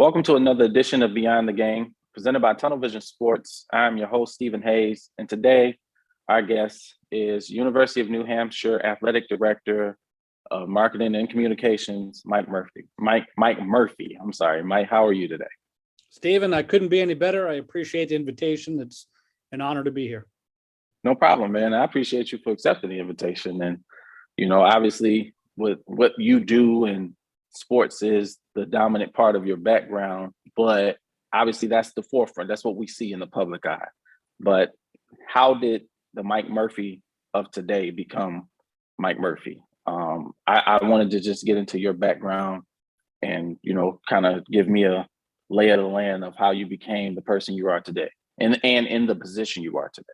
Welcome to another edition of Beyond the Game, presented by Tunnel Vision Sports. I'm your host, Stephen Hayes, and today our guest is University of New Hampshire Athletic Director of Marketing and Communications, Mike Murphy. Mike Murphy, I'm sorry. Mike, how are you today? Stephen, I couldn't be any better. I appreciate the invitation. It's an honor to be here. No problem, man. I appreciate you for accepting the invitation. And, obviously with what you do and sports is the dominant part of your background, but obviously that's the forefront. That's what we see in the public eye. But how did the Mike Murphy of today become Mike Murphy? I wanted to just get into your background and, kind of give me a lay of the land of how you became the person you are today and in the position you are today.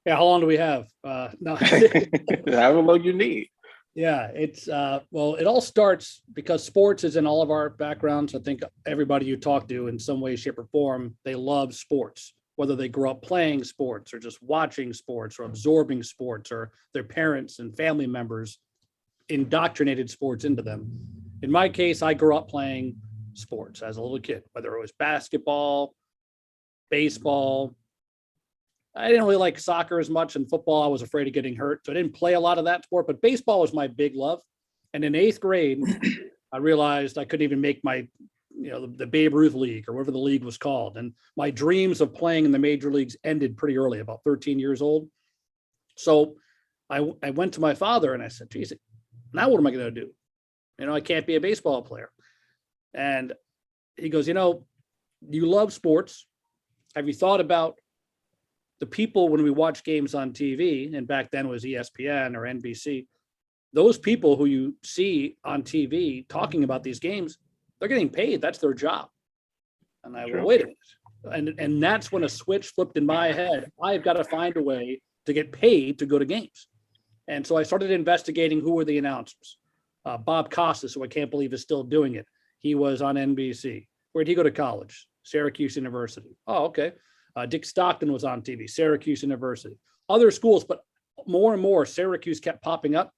Yeah, how long do we have? No. However long you need. Yeah, it's well, it all starts because sports is in all of our backgrounds. I think everybody you talk to in some way, shape, or form, they love sports, whether they grew up playing sports or just watching sports or absorbing sports, or their parents and family members indoctrinated sports into them. In my case, I grew up playing sports as a little kid, whether it was basketball, baseball. I didn't really like soccer as much, and football, I was afraid of getting hurt. So I didn't play a lot of that sport, but baseball was my big love. And in 8th grade, I realized I couldn't even make my, the Babe Ruth League or whatever the league was called. And my dreams of playing in the major leagues ended pretty early, about 13 years old. So I went to my father and I said, geez, now what am I going to do? I can't be a baseball player. And he goes, you love sports. Have you thought about the people when we watch games on TV, and back then it was ESPN or NBC, those people who you see on TV talking about these games, they're getting paid. That's their job. And I went, wait a minute. And that's when a switch flipped in my head. I've got to find a way to get paid to go to games. And so I started investigating who were the announcers. Bob Costas, who I can't believe is still doing it. He was on NBC. Where'd he go to college? Syracuse University. Oh, okay. Dick Stockton was on TV, Syracuse University, other schools, but more and more Syracuse kept popping up.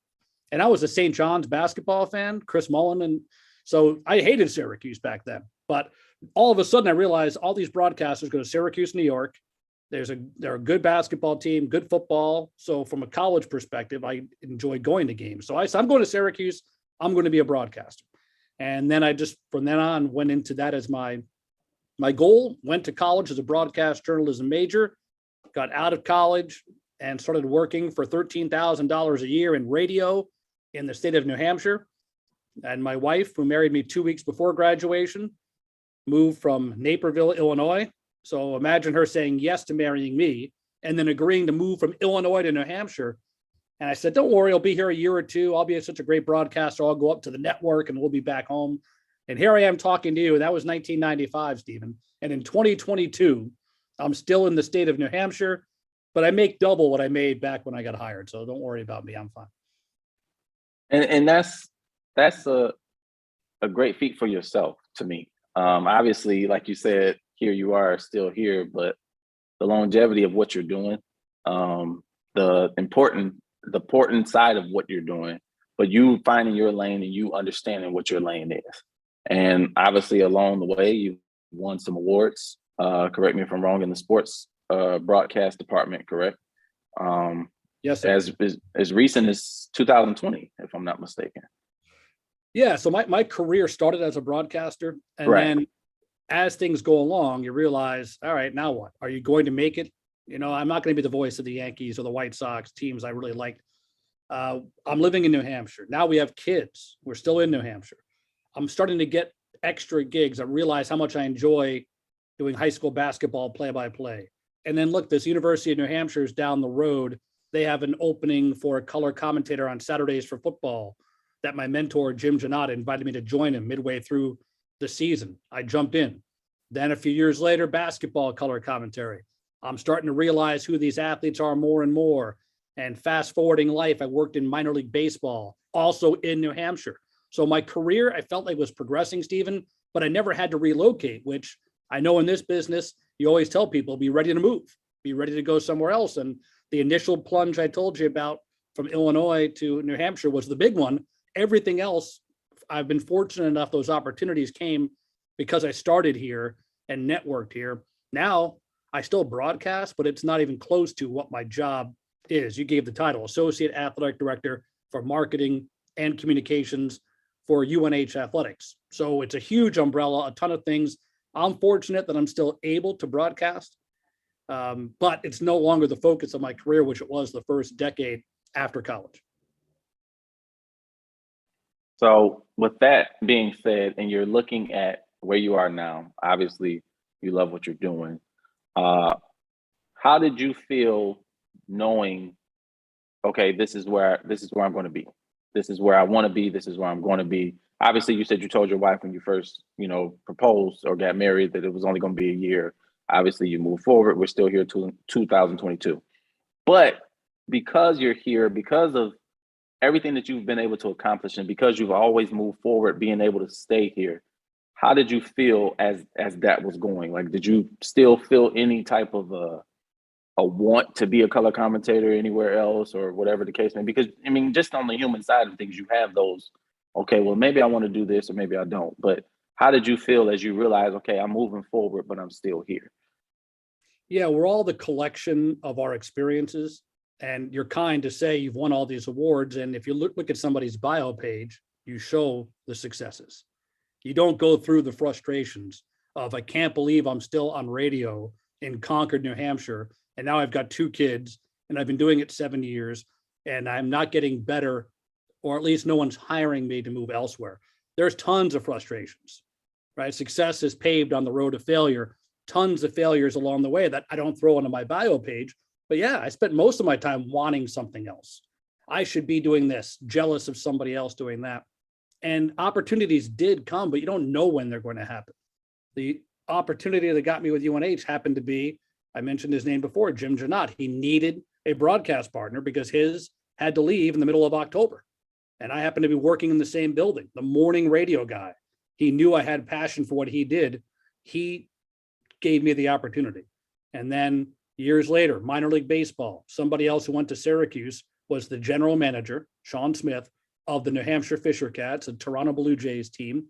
And I was a St. John's basketball fan, Chris Mullen. And so I hated Syracuse back then. But all of a sudden I realized all these broadcasters go to Syracuse, New York. They're a good basketball team, good football. So from a college perspective, I enjoyed going to games. So I said, I'm going to Syracuse. I'm going to be a broadcaster. And then I just, from then on, went into that as my goal. Went to college as a broadcast journalism major, got out of college and started working for $13,000 a year in radio in the state of New Hampshire. And my wife, who married me 2 weeks before graduation, moved from Naperville, Illinois. So imagine her saying yes to marrying me and then agreeing to move from Illinois to New Hampshire. And I said, don't worry, I'll be here a year or two. I'll be such a great broadcaster. I'll go up to the network and we'll be back home. And here I am talking to you. And that was 1995, Stephen. And in 2022, I'm still in the state of New Hampshire, but I make double what I made back when I got hired. So don't worry about me. I'm fine. And that's a great feat for yourself to me. Obviously, like you said, here you are still here, but the longevity of what you're doing, the important side of what you're doing, but you finding your lane and you understanding what your lane is. And obviously along the way, you've won some awards, correct me if I'm wrong, in the sports broadcast department, correct? Yes, sir. As recent as 2020, if I'm not mistaken. Yeah, so my career started as a broadcaster. And then as things go along, you realize, all right, now what? Are you going to make it? I'm not going to be the voice of the Yankees or the White Sox, teams I really liked. I'm living in New Hampshire. Now we have kids. We're still in New Hampshire. I'm starting to get extra gigs. I realize how much I enjoy doing high school basketball play-by-play. And then look, this University of New Hampshire is down the road. They have an opening for a color commentator on Saturdays for football that my mentor, Jim Janata, invited me to join him midway through the season. I jumped in. Then a few years later, basketball color commentary. I'm starting to realize who these athletes are more and more. And fast forwarding life, I worked in minor league baseball, also in New Hampshire. So my career, I felt like was progressing, Stephen, but I never had to relocate, which I know in this business, you always tell people, be ready to move, be ready to go somewhere else. And the initial plunge I told you about from Illinois to New Hampshire was the big one. Everything else, I've been fortunate enough, those opportunities came because I started here and networked here. Now I still broadcast, but it's not even close to what my job is. You gave the title, Associate Athletic Director for Marketing and Communications for UNH Athletics. So it's a huge umbrella, a ton of things. I'm fortunate that I'm still able to broadcast, but it's no longer the focus of my career, which it was the first decade after college. So with that being said, and you're looking at where you are now, obviously you love what you're doing. How did you feel knowing, okay, this is where I'm going to be. This is where I want to be. This is where I'm going to be. Obviously, you said you told your wife when you first, proposed or got married that it was only going to be a year. Obviously, you move forward. We're still here to 2022. But because you're here, because of everything that you've been able to accomplish, and because you've always moved forward, being able to stay here, how did you feel as that was going? Like, did you still feel any type of a want to be a color commentator anywhere else, or whatever the case may be? Because I mean, just on the human side of things, you have those, okay, well, maybe I want to do this or maybe I don't. But how did you feel as you realized, okay, I'm moving forward, but I'm still here? Yeah, we're all the collection of our experiences. And you're kind to say you've won all these awards. And if you look at somebody's bio page, you show the successes. You don't go through the frustrations of, I can't believe I'm still on radio in Concord, New Hampshire. And now I've got 2 kids and I've been doing it 7 years and I'm not getting better, or at least no one's hiring me to move elsewhere. There's tons of frustrations, right? Success is paved on the road to failure. Tons of failures along the way that I don't throw into my bio page. But yeah, I spent most of my time wanting something else. I should be doing this, jealous of somebody else doing that. And opportunities did come, but you don't know when they're going to happen. The opportunity that got me with UNH happened to be, I mentioned his name before, Jim Janot. He needed a broadcast partner because his had to leave in the middle of October. And I happened to be working in the same building, the morning radio guy. He knew I had passion for what he did. He gave me the opportunity. And then years later, minor league baseball, somebody else who went to Syracuse was the general manager, Sean Smith, of the New Hampshire Fisher Cats, a Toronto Blue Jays team.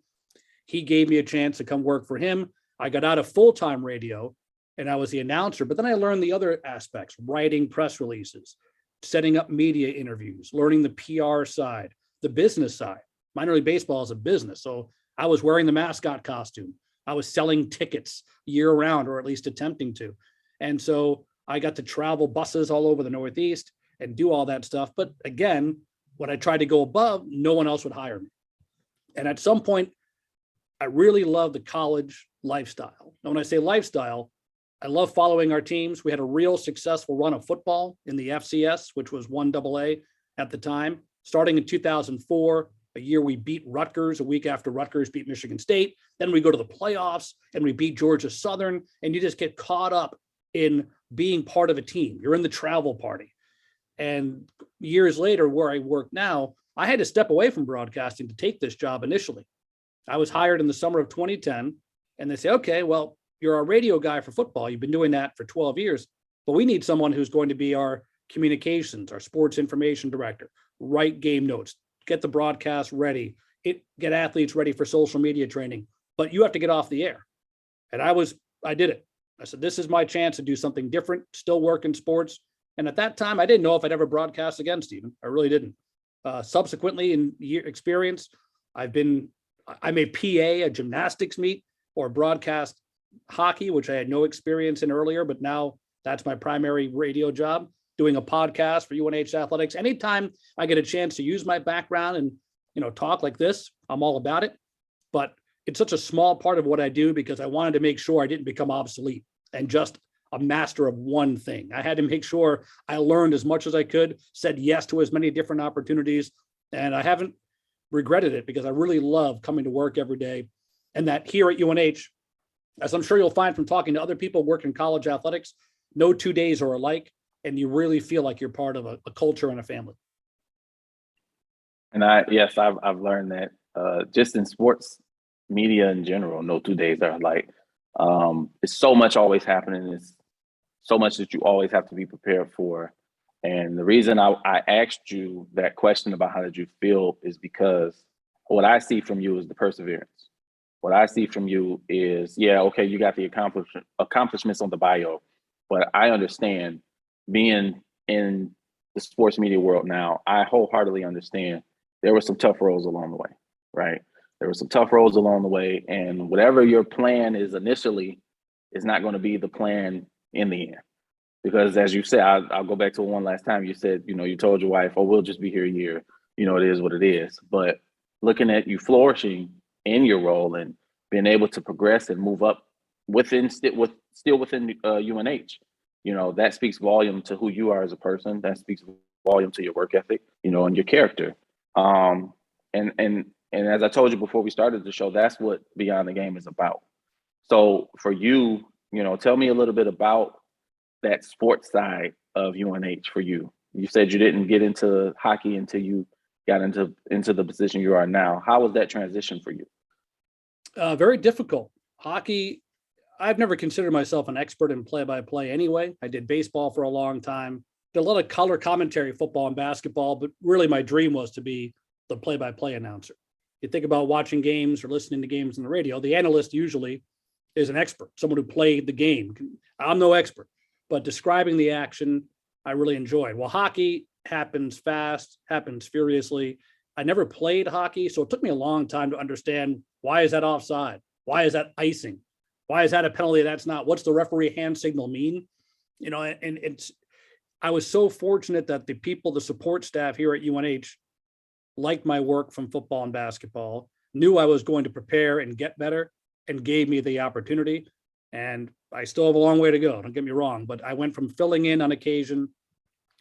He gave me a chance to come work for him. I got out of full-time radio and I was the announcer, but then I learned the other aspects, writing press releases, setting up media interviews, learning the PR side, the business side. Minor league baseball is a business. So I was wearing the mascot costume. I was selling tickets year round, or at least attempting to. And so I got to travel buses all over the Northeast and do all that stuff. But again, when I tried to go above, no one else would hire me. And at some point, I really love the college lifestyle. Now, when I say lifestyle, I love following our teams. We had a real successful run of football in the FCS, which was 1AA at the time. Starting in 2004, a year we beat Rutgers, a week after Rutgers beat Michigan State. Then we go to the playoffs and we beat Georgia Southern, and you just get caught up in being part of a team. You're in the travel party. And years later, where I work now, I had to step away from broadcasting to take this job initially. I was hired in the summer of 2010, and they say, okay, well, you're our radio guy for football. You've been doing that for 12 years, but we need someone who's going to be our communications, our sports information director, write game notes, get the broadcast ready, get athletes ready for social media training, but you have to get off the air. And I did it. I said, this is my chance to do something different, still work in sports. And at that time, I didn't know if I'd ever broadcast again, Stephen. I really didn't. Subsequently, in year experience, I'm a PA, a gymnastics meet, or broadcast hockey, which I had no experience in earlier, but now that's my primary radio job, doing a podcast for UNH Athletics. Anytime I get a chance to use my background and talk like this, I'm all about it. But it's such a small part of what I do because I wanted to make sure I didn't become obsolete and just a master of one thing. I had to make sure I learned as much as I could, said yes to as many different opportunities, and I haven't regretted it because I really love coming to work every day. And that here at UNH, as I'm sure you'll find from talking to other people working in college athletics, no 2 days are alike, and you really feel like you're part of a culture and a family. And I've learned that just in sports media in general, no 2 days are alike. It's so much always happening. It's so much that you always have to be prepared for. And the reason I asked you that question about how did you feel is because what I see from you is the perseverance. what I see from you is, yeah, okay, you got the accomplishments on the bio, but I understand being in the sports media world now, I wholeheartedly understand there were some tough roads along the way, right? There were some tough roads along the way, and whatever your plan is initially is not going to be the plan in the end. Because as you said, I'll go back to one last time. You said, you told your wife, "Oh, we'll just be here a year." It is what it is. But looking at you flourishing in your role and being able to progress and move up still within UNH, that speaks volume to who you are as a person. That speaks volume to your work ethic, and your character. And as I told you before we started the show, that's what Beyond the Game is about. So for you, tell me a little bit about that sports side of UNH for you. You said you didn't get into hockey until you got into the position you are now. How was that transition for you? Very difficult. Hockey, I've never considered myself an expert in play-by-play anyway. I did baseball for a long time, did a lot of color commentary, football and basketball, but really my dream was to be the play-by-play announcer. You think about watching games or listening to games on the radio, the analyst usually is an expert, someone who played the game. I'm no expert, but describing the action, I really enjoyed. Well, hockey happens fast, happens furiously. I never played hockey, so it took me a long time to understand, why is that offside? Why is that icing? Why is that a penalty? That's not. What's the referee hand signal mean? And I was so fortunate that the support staff here at UNH liked my work from football and basketball, knew I was going to prepare and get better, and gave me the opportunity. And I still have a long way to go, don't get me wrong, but I went from filling in on occasion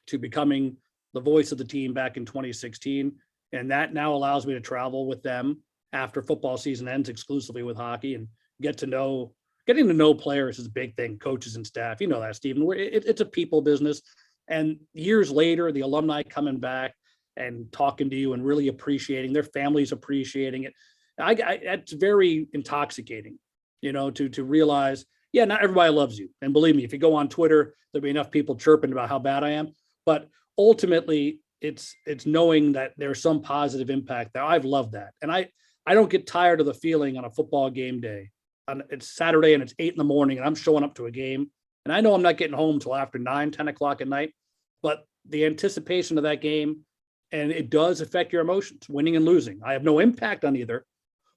to becoming the voice of the team back in 2016. And that now allows me to travel with them after football season ends exclusively with hockey, and getting to know players is a big thing, coaches and staff. You know that, Stephen. It's a people business. And years later, the alumni coming back and talking to you and really appreciating, their families appreciating it. It's very intoxicating, to realize, yeah, not everybody loves you. And believe me, if you go on Twitter, there'll be enough people chirping about how bad I am. But ultimately, it's knowing that there's some positive impact there. I've loved that. And I don't get tired of the feeling on a football game day. It's Saturday and it's 8 a.m. and I'm showing up to a game. And I know I'm not getting home till after 9, 10 o'clock at night. But the anticipation of that game, and it does affect your emotions, winning and losing. I have no impact on either,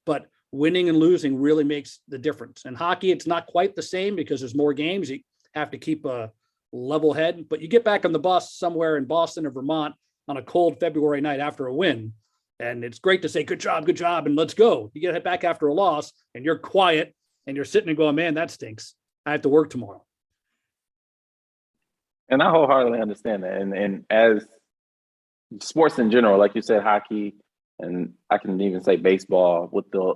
but winning and losing really makes the difference. In hockey, it's not quite the same because there's more games. You have to keep a level head, but you get back on the bus somewhere in Boston or Vermont on a cold February night after a win, and it's great to say, good job, and let's go. You get back after a loss, and you're quiet, and you're sitting and going, man, that stinks. I have to work tomorrow. And I wholeheartedly understand that. And as sports in general, like you said, hockey, and I can even say baseball, with the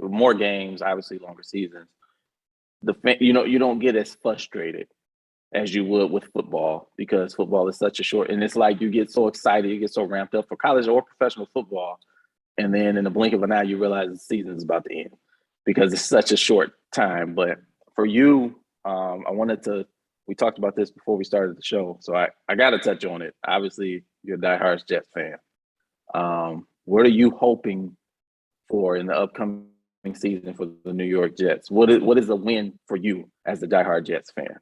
more games, obviously longer seasons, you don't get as frustrated as you would with football, because football is such a short, and it's like you get so excited, you get so ramped up for college or professional football, and then in the blink of an eye, you realize the season is about to end because it's such a short time. But for you, we talked about this before we started the show, so I got to touch on it. Obviously, you're a diehard Jets fan. What are you hoping for in the upcoming season for the New York Jets? What is a win for you as a diehard Jets fan?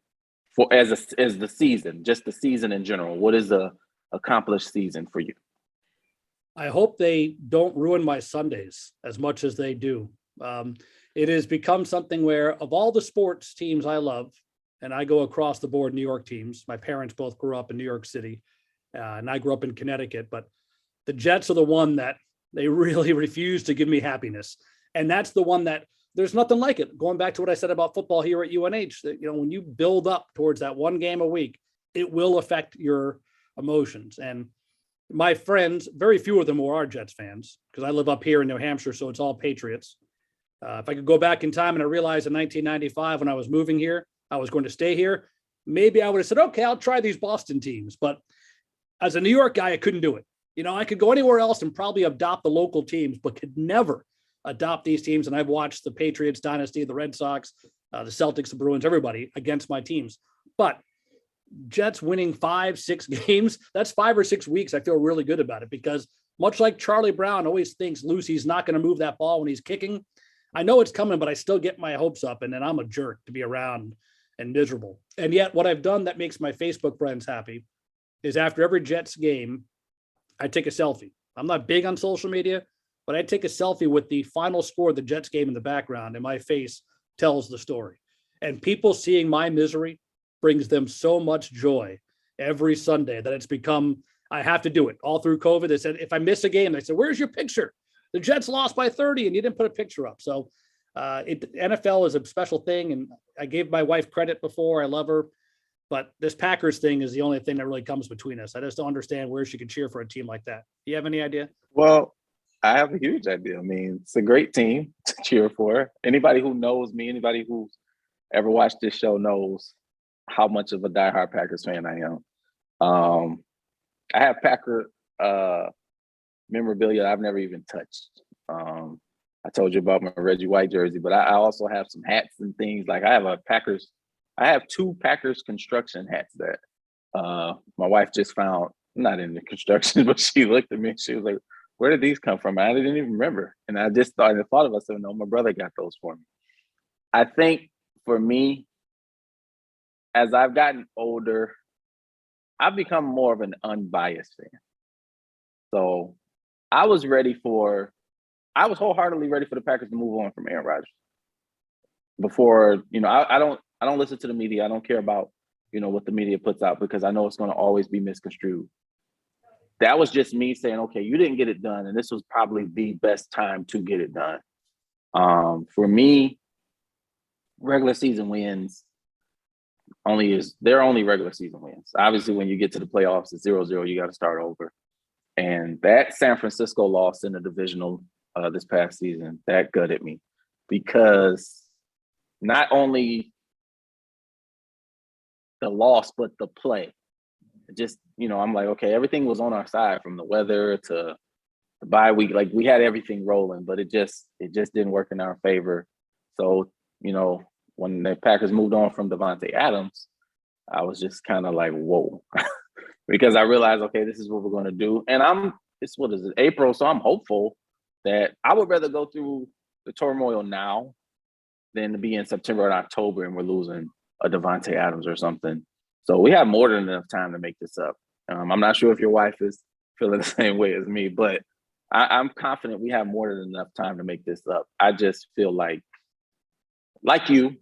For as the season, just the season in general, what is a accomplished season for you? I hope they don't ruin my Sundays as much as they do. It has become something where, of all the sports teams I love, and I go across the board New York teams. My parents both grew up in New York City, and I grew up in Connecticut, but the Jets are the one that they really refuse to give me happiness. And that's the one that there's nothing like it. Going back to what I said about football here at UNH, that, when you build up towards that one game a week, it will affect your emotions. And my friends, very few of them are Jets fans, because I live up here in New Hampshire, so it's all Patriots. If I could go back in time and I realized in 1995 when I was moving here, I was going to stay here, maybe I would have said, okay, I'll try these Boston teams. But as a New York guy, I couldn't do it. I could go anywhere else and probably adopt the local teams, but could never adopt these teams. And I've watched the Patriots dynasty, the Red Sox, the Celtics, the Bruins, everybody against my teams. But Jets winning 5-6 games, that's 5 or 6 weeks. I feel really good about it, because much like Charlie Brown always thinks Lucy's not going to move that ball when he's kicking, I know it's coming, but I still get my hopes up, and then I'm a jerk to be around and miserable. And yet what I've done that makes my Facebook friends happy is after every Jets game, I take a selfie. I'm not big on social media, but I take a selfie with the final score of the Jets game in the background, and my face tells the story. And people seeing my misery brings them so much joy every Sunday that it's become, I have to do it. All through COVID, they said, if I miss a game, they said, where's your picture? The Jets lost by 30 and you didn't put a picture up. So NFL is a special thing. And I gave my wife credit before. I love her. But this Packers thing is the only thing that really comes between us. I just don't understand where she can cheer for a team like that. Do you have any idea? Well, I have a huge idea. I mean, it's a great team to cheer for. Anybody who knows me, anybody who's ever watched this show knows how much of a diehard Packers fan I am. I have Packer memorabilia I've never even touched. I told you about my Reggie White jersey, but I also have some hats and things. Like I have two Packers construction hats that my wife just found, not in the construction, but she looked at me and she was like, where did these come from? I didn't even remember. And I just thought of us, no, my brother got those for me. I think for me, as I've gotten older, I've become more of an unbiased fan. So I was wholeheartedly ready for the Packers to move on from Aaron Rodgers. Before, I don't listen to the media. I don't care about, what the media puts out because I know it's going to always be misconstrued. That was just me saying, okay, you didn't get it done, and this was probably the best time to get it done. For me, regular season wins they're only regular season wins. Obviously, when you get to the playoffs, it's 0-0, you got to start over. And that San Francisco loss in the divisional this past season, that gutted me because not only the loss, but the play. Just, I'm like, okay, everything was on our side from the weather to the bye week. Like we had everything rolling, but it just didn't work in our favor. So, when the Packers moved on from Davante Adams, I was just kind of like, whoa, because I realized, okay, this is what we're going to do. And what is it, April? So I'm hopeful that I would rather go through the turmoil now than to be in September and October and we're losing a Davante Adams or something. So we have more than enough time to make this up. I'm not sure if your wife is feeling the same way as me, but I'm confident we have more than enough time to make this up. I just feel like you,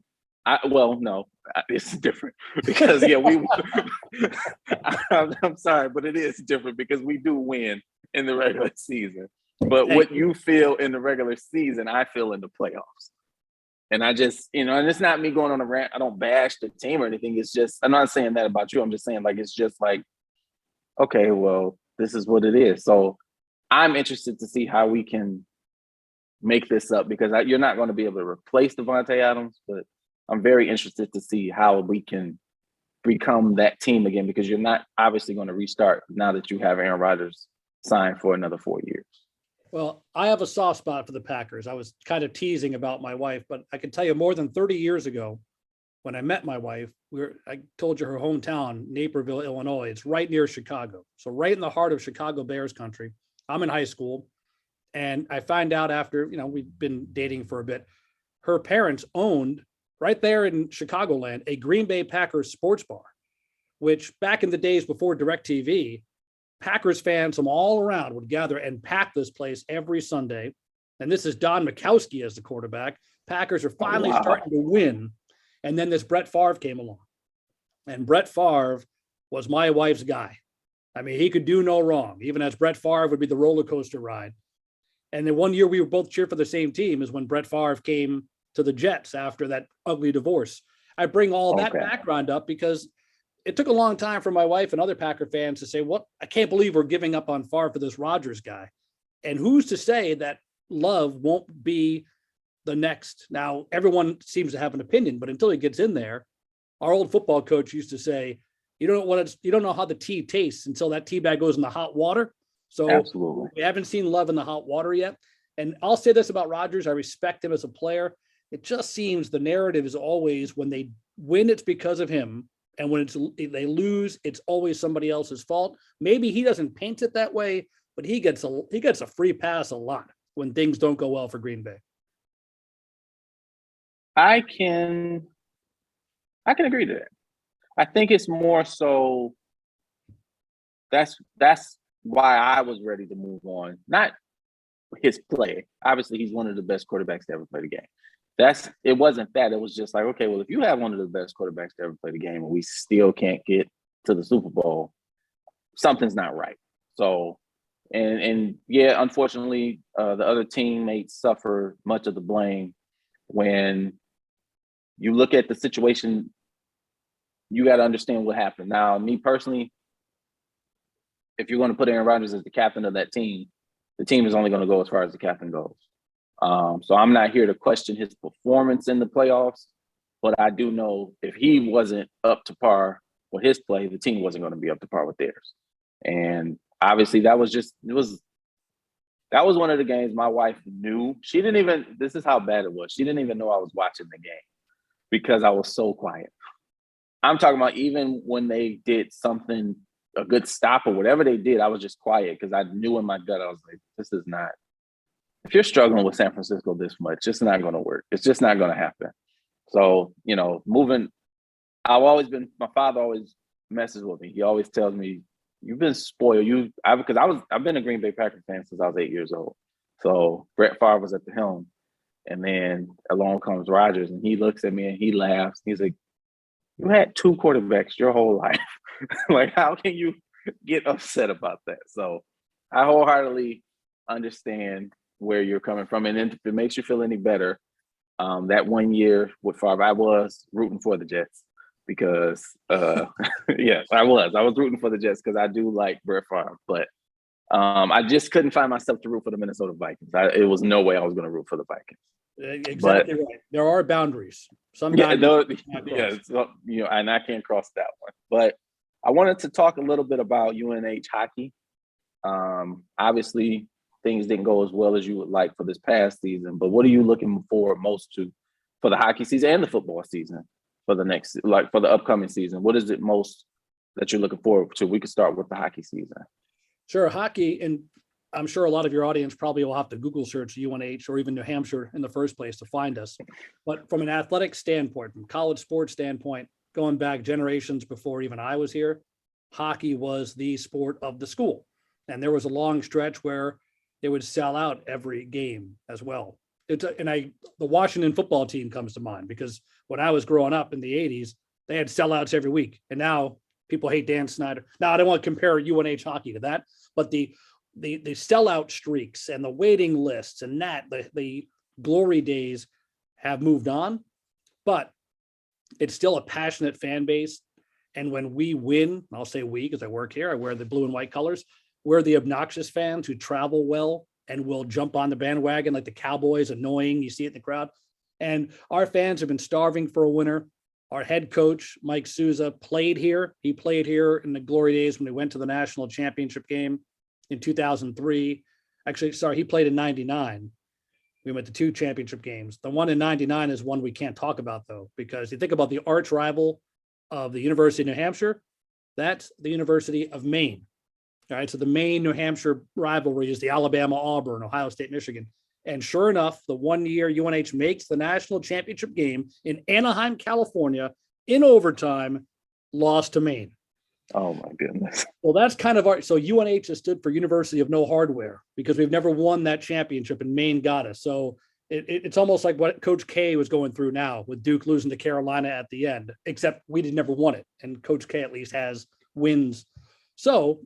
no, it's different because I'm sorry, but it is different because we do win in the regular season. But what you feel in the regular season, I feel in the playoffs. And I just, and it's not me going on a rant. I don't bash the team or anything. It's just, I'm not saying that about you. I'm just saying it's just like, okay, well, this is what it is. So I'm interested to see how we can make this up because you're not going to be able to replace Davante Adams, but I'm very interested to see how we can become that team again because you're not obviously going to restart now that you have Aaron Rodgers signed for another 4 years. Well, I have a soft spot for the Packers. I was kind of teasing about my wife, but I can tell you more than 30 years ago when I met my wife, I told you her hometown, Naperville, Illinois. It's right near Chicago. So right in the heart of Chicago Bears country. I'm in high school. And I find out after, we've been dating for a bit, her parents owned right there in Chicagoland, a Green Bay Packers sports bar, which back in the days before DirecTV, Packers fans from all around would gather and pack this place every Sunday. And this is Don Mikowski as the quarterback. Packers are finally starting to win. And then this Brett Favre came along. And Brett Favre was my wife's guy. I mean, he could do no wrong, even as Brett Favre would be the roller coaster ride. And then one year we were both cheered for the same team is when Brett Favre came to the Jets after that ugly divorce. I bring all that background up because it took a long time for my wife and other Packer fans to say, what? I can't believe we're giving up on Favre for this Rodgers guy. And who's to say that Love won't be the next? Now, everyone seems to have an opinion, but until he gets in there, our old football coach used to say, you don't know how the tea tastes until that tea bag goes in the hot water. So absolutely, we haven't seen Love in the hot water yet. And I'll say this about Rodgers. I respect him as a player. It just seems the narrative is always when they win, it's because of him. And when they lose, it's always somebody else's fault. Maybe he doesn't paint it that way, but he gets a free pass a lot when things don't go well for Green Bay. I can agree to that. I think it's more so that's why I was ready to move on. Not his play. Obviously, he's one of the best quarterbacks to ever play the game. It wasn't that. It was just like, okay, well, if you have one of the best quarterbacks to ever play the game and we still can't get to the Super Bowl, something's not right. So, and yeah, unfortunately, the other teammates suffer much of the blame when you look at the situation. You got to understand what happened. Now, me personally, if you're going to put Aaron Rodgers as the captain of that team, the team is only going to go as far as the captain goes. So I'm not here to question his performance in the playoffs, but I do know if he wasn't up to par with his play, the team wasn't going to be up to par with theirs. And obviously, that was one of the games my wife knew. She didn't even. This is how bad it was. She didn't even know I was watching the game because I was so quiet. I'm talking about even when they did something, a good stop or whatever they did, I was just quiet because I knew in my gut, I was like, this is not, if you're struggling with San Francisco this much, it's not going to work. It's just not going to happen. So, my father always messes with me. He always tells me, you've been spoiled. I've been a Green Bay Packers fan since I was 8 years old. So Brett Favre was at the helm. And then along comes Rodgers and he looks at me and he laughs. He's like, you had two quarterbacks your whole life. Like, how can you get upset about that? So I wholeheartedly understand where you're coming from. And then if it makes you feel any better, that 1 year with Favre, I was rooting for the Jets because, yes, I was rooting for the Jets because I do like Brett Favre, but I just couldn't find myself to root for the Minnesota Vikings. It was no way I was going to root for the Vikings. Exactly right. There are boundaries. Some boundaries. And I can't cross that one. But I wanted to talk a little bit about UNH hockey. Obviously, things didn't go as well as you would like for this past season. But what are you looking forward most to for the hockey season and the football season for the upcoming season? What is it most that you're looking forward to? We could start with the hockey season. Sure, hockey, and I'm sure a lot of your audience probably will have to Google search UNH or even New Hampshire in the first place to find us. But from an athletic standpoint, from college sports standpoint, going back generations before even I was here, hockey was the sport of the school. And there was a long stretch where they would sell out every game as well. The Washington football team comes to mind because when I was growing up in the 80s, they had sellouts every week. And now people hate Dan Snyder. Now, I don't want to compare UNH hockey to that, but the sellout streaks and the waiting lists and the glory days have moved on, but it's still a passionate fan base. And when we win, I'll say we, because I work here, I wear the blue and white colors. We're the obnoxious fans who travel well and will jump on the bandwagon like the Cowboys, annoying. You see it in the crowd. And our fans have been starving for a winner. Our head coach, Mike Souza, played here. He played here in the glory days when we went to the national championship game in 2003. Actually, sorry, he played in 99. We went to two championship games. The one in 99 is one we can't talk about, though, because you think about the arch rival of the University of New Hampshire, that's the University of Maine. All right, so the Maine-New Hampshire rivalry is the Alabama-Auburn, Ohio State, Michigan. And sure enough, the 1 year UNH makes the national championship game in Anaheim, California, in overtime, lost to Maine. Oh, my goodness. Well, that's kind of so UNH has stood for University of No Hardware because we've never won that championship and Maine got us. So it's almost like what Coach K was going through now with Duke losing to Carolina at the end, except we never won it. And Coach K at least has wins. So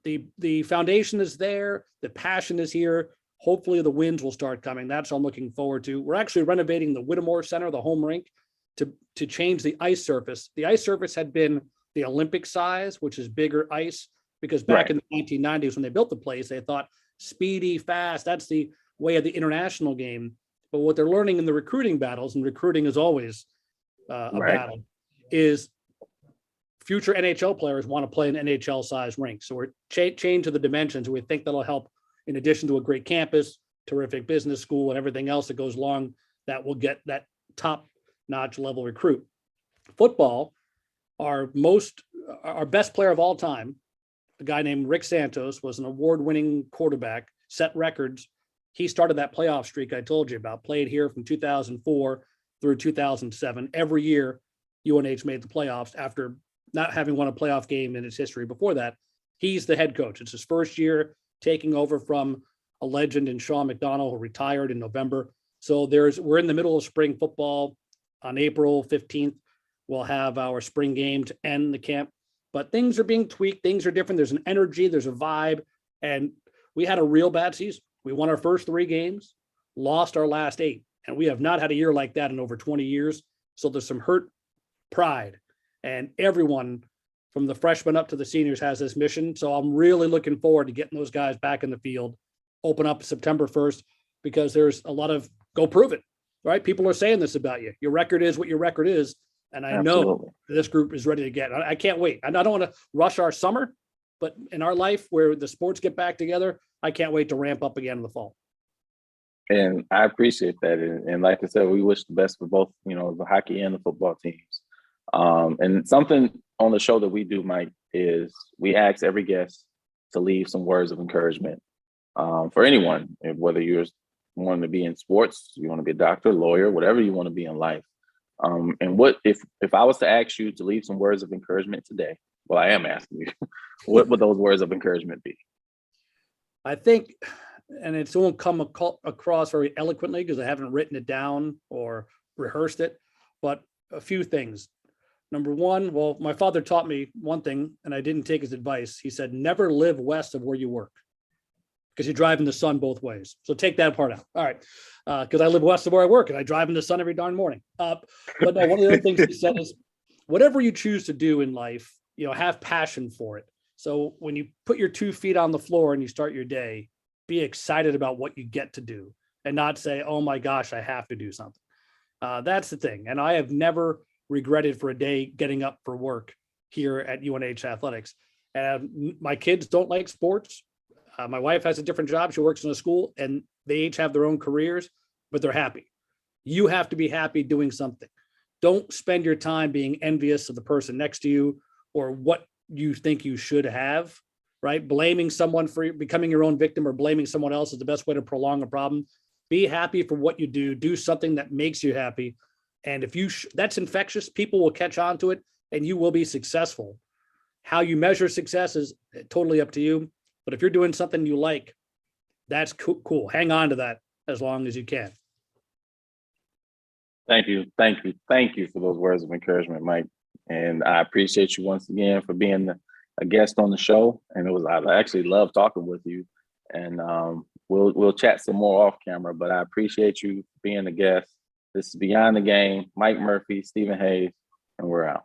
the foundation is there. The passion is here. Hopefully the wins will start coming. That's what I'm looking forward to. We're actually renovating the Whittemore Center, the home rink, to change the ice surface. The ice surface had been the Olympic size, which is bigger ice, because back in the 1990s when they built the place, they thought speedy, fast, that's the way of the international game. But what they're learning in the recruiting battles, and recruiting is always a battle, is future NHL players want to play an NHL size rink. So we're changing to the dimensions. We think that'll help, in addition to a great campus, terrific business school, and everything else that goes along, that will get that top notch level recruit. Football, our best player of all time, a guy named Rick Santos, was an award-winning quarterback, set records. He started that playoff streak I told you about, played here from 2004 through 2007. Every year, UNH made the playoffs after not having won a playoff game in its history before that. He's the head coach. It's his first year taking over from a legend in Sean McDonald, who retired in November. So we're in the middle of spring football. On April 15th, we'll have our spring game to end the camp. But things are being tweaked. Things are different. There's an energy. There's a vibe. And we had a real bad season. We won our first 3 games, lost our last 8. And we have not had a year like that in over 20 years. So there's some hurt pride. And everyone from the freshmen up to the seniors has this mission. So I'm really looking forward to getting those guys back in the field, open up September 1st, because there's a lot of go prove it, right? People are saying this about you. Your record is what your record is. And I Absolutely. know this group is ready to get. I can't wait. And I don't want to rush our summer, but in our life where the sports get back together, I can't wait to ramp up again in the fall. And I appreciate that. And like I said, we wish the best for both, the hockey and the football teams. And something on the show that we do, Mike, is we ask every guest to leave some words of encouragement for anyone, whether you're wanting to be in sports, you want to be a doctor, lawyer, whatever you want to be in life. And what if I was to ask you to leave some words of encouragement today? Well, I am asking you, what would those words of encouragement be? I think, and it won't come across very eloquently because I haven't written it down or rehearsed it, but a few things. Number one, well, my father taught me one thing, and I didn't take his advice. He said, never live west of where you work, because you drive in the sun both ways. So take that part out. All right. Because I live west of where I work and I drive in the sun every darn morning. But no, one of the other things he said is, whatever you choose to do in life, have passion for it. So when you put your 2 feet on the floor and you start your day, be excited about what you get to do and not say, oh my gosh, I have to do something. That's the thing. And I have never regretted for a day getting up for work here at UNH Athletics. And my kids don't like sports. My wife has a different job. She works in a school and they each have their own careers, but they're happy. You have to be happy doing something. Don't spend your time being envious of the person next to you or what you think you should have, right? Blaming someone for becoming your own victim or blaming someone else is the best way to prolong a problem. Be happy for what you do. Do something that makes you happy. And if that's infectious, people will catch on to it and you will be successful. How you measure success is totally up to you. But if you're doing something you like, that's cool. Hang on to that as long as you can. Thank you. Thank you. Thank you for those words of encouragement, Mike. And I appreciate you once again for being a guest on the show. And I actually love talking with you. And we'll chat some more off camera, but I appreciate you being a guest. This is Beyond the Game. Mike Murphy, Stephen Hayes, and we're out.